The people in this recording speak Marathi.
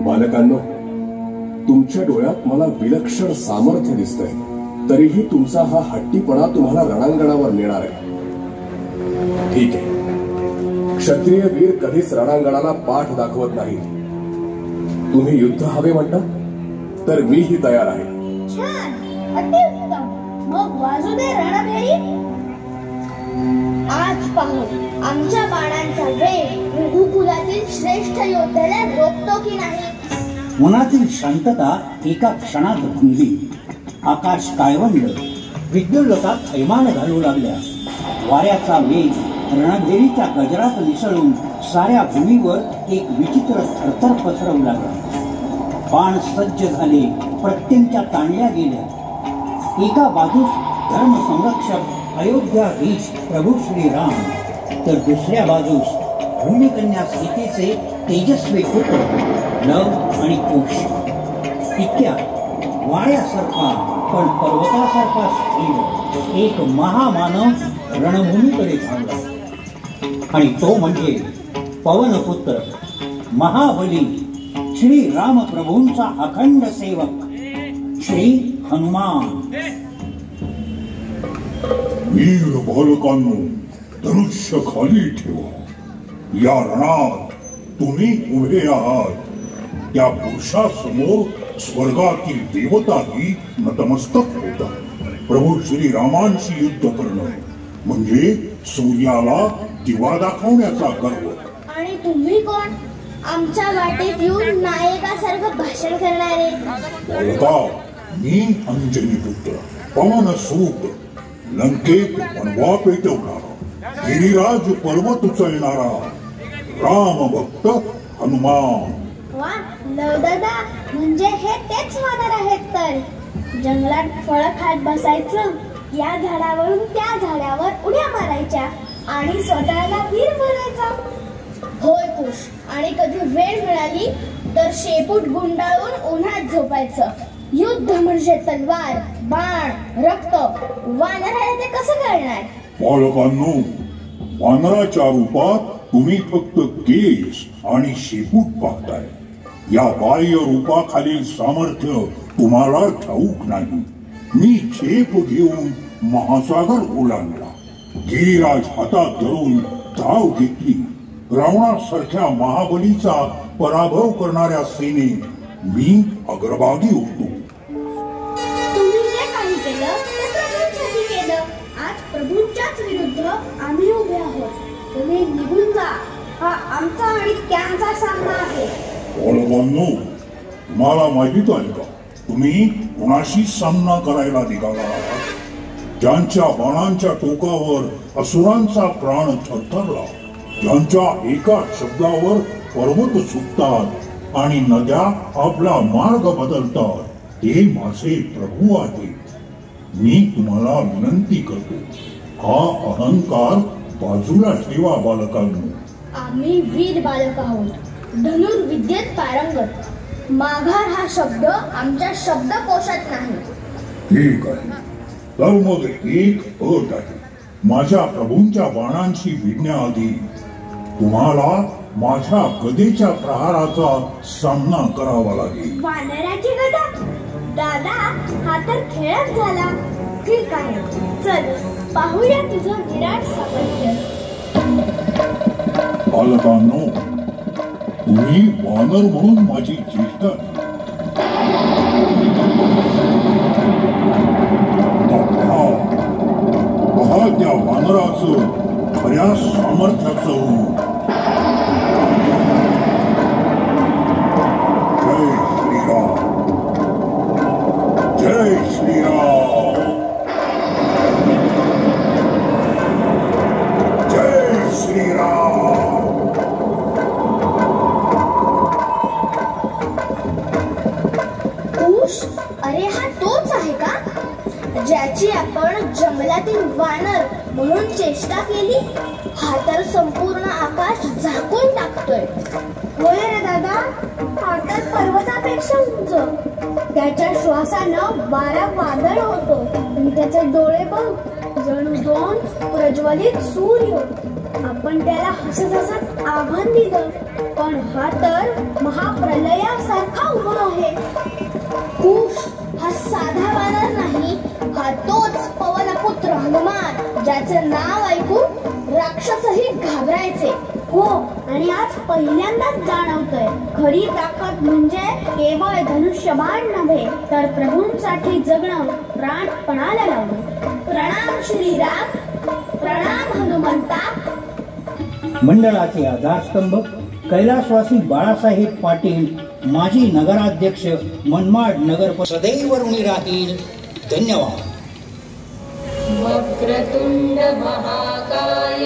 बालकांनो, तुमच्या डोळ्यात मला विलक्षण सामर्थ्य दिसतंय, तरीही तुमचा हा हट्टीपणा तुम्हाला रणांगणावर नेणार आहे. ठीक आहे, क्षत्रिय वीर कधीच रणांगणाला पाठ दाखवत नाहीत. तुम्ही युद्ध हवे म्हणता तर मीही तयार आहे. छान, अतिउत्तम. मग वाजू दे रणभेरी. आज पाहू आमच्या बाणांचा वेग रघुकुलातील श्रेष्ठ योद्ध्याला रोखतो की नाही. मनातील शांतता एका क्षणात भंगली. आकाश काळवंडलं, विद्युल्लता थैमान घालू लागल्या. वाऱ्याचा वेग रणभेरीच्या गजरात मिसळून साऱ्या भूमीवर एक विचित्र थरथर पसरवू लागला. बाण सज्ज झाले, प्रत्यंच्या ताणल्या गेल्या. एका बाजूस धर्मसंरक्षक अयोध्याधीश प्रभू श्रीराम, तर दुसऱ्या बाजूस भूमिकन्या सीतेचे तेजस्वी पुत्र लव आणि कुश. इतक्या वाऱ्यासारखा पण पर्वतासारखा स्थिर एक महामानव रणभूमीकडे धावला, आणि तो म्हणजे पवनपुत्र महाबली श्री रामप्रभूंचा अखंड सेवक श्री हनुमान. वीर बालकांनो, धनुष्य खाली ठेवा. या रणात तुम्ही उभे आहात त्या पुरुषासमोर स्वर्गातील देवताही नतमस्तक होतात. प्रभू श्रीरामांशी युद्ध करणं म्हणजे सूर्याला दिवा दाखवण्याचा गर्व. आणि तुम्ही कोण? आमच्या वाटेत येऊन नायकासारखं भाषण करणारे. बालका, मी अंजनी पुत्र पवनसूत, लंकेत वनवा पेटवणारा, गिरिराज पर्वत उचलणारा राम भक्त हनुमान. वा लवदादा, म्हणजे हे तेच वानर आहेत तर. जंगलात फळं खात बसायचं, या झाडावरून त्या झाडावर उड्या मारायच्या आणि स्वतःला वीर म्हणायचा. होय कुश, आणि कधी वेळ मिळाली तर शेपूट गुंडाळून उन्हात झोपायचं. युद्ध म्हणजे तलवार, बाण, रक्त. वानराला ते कसं करणार? बालकांनो, वानराच्या रूपात तुम्ही फक्त केस आणि शेपूट पाहताय. या बाह्य रूपाखालील सामर्थ्य तुम्हाला ठाऊक नाही. मी झेप घेऊन महासागर ओलांडला, गिरिराज हातात धरून धाव घेतली. रावणासारख्या महाबलीचा पराभव करणाऱ्या सेनेत मी अग्रभागी होतो. तुम्ही जे काही केलं ते प्रभूंसाठी केलं. आज प्रभूंच्याच विरुद्ध आम्ही उभे आहोत. तुम्ही निघून जा. हा आमचा आणि त्यांचा सामना आहे. बालकांनो, तुम्हाला माहित आहे का, तुम्ही कुणाशी सामना करायला निघाला आहात? ज्यांच्या बाणांच्या टोकावर असुरांचा प्राण थरथरला, ज्यांच्या एका शब्दावर पर्वत सुटतात आणि नद्या आपला मार्ग बदलतात, ते माझे प्रभू आहेत. मी तुम्हाला विनंती करतो, हा अहंकार बाजूला ठेवा बालकांनो. आम्ही वीर बालक आहोत, धनुर्विद्येत पारंगत. माघार हा शब्द आमच्या शब्दकोशात नाही. ठीक आहे, तर मग एक अट आहे. माझ्या प्रभूंच्या बाणांशी भिडण्याआधी तुम्हाला माझ्या गदेच्या प्रहाराचा सामना करावा लागेल. वानराची गदा? दादा, हा तर खेळच झाला. ठीक आहे, चल पाहूया तुझं विराट सामर्थ्य. बालकांनो, तुम्ही वानर म्हणून माझी चेष्टा पहा त्या वानराचं खऱ्या सामर्थ्याचं. जय श्रीराम, जय श्रीराम, जय श्रीराम. कुश, अरे हा तोच आहे का ज्याची आपण जंगलातील वानर म्हणून चेष्टा केली? हा तर संपूर्ण आकाश झाकून टाकतोय. होय रे दादा, हा तर पर्वतापेक्षा उंच. त्याच्या श्वासानं वारा वादळ होतो आणि त्याचे डोळे बघ, जणू दोन प्रज्वलित सूर्य. आपण त्याला हसत हसत आव्हान दिलं, पण हा तर महाप्रलयासारखा उभा आहे. कुश हा साधा वानर नाही, हा तोच पवनपुत्र हनुमान, ज्याचं नाव ऐकून राक्षसही घाबरायचे. हो, आणि आज पहिल्यांदाच जाणवतंय खरी ताकद म्हणजे केवळ धनुष्यबाण नव्हे, तर प्रभूंसाठी जगणं, प्राण पणाला लावणं. प्रणाम श्रीराम, प्रणाम हनुमंता. मंडळाचे आधारस्तंभ कैलासवासी बाळासाहेब पाटील, माजी नगराध्यक्ष, मनमाड नगर सदैव ऋणी राहील. धन्यवाद. वक्रतुंड महाकाय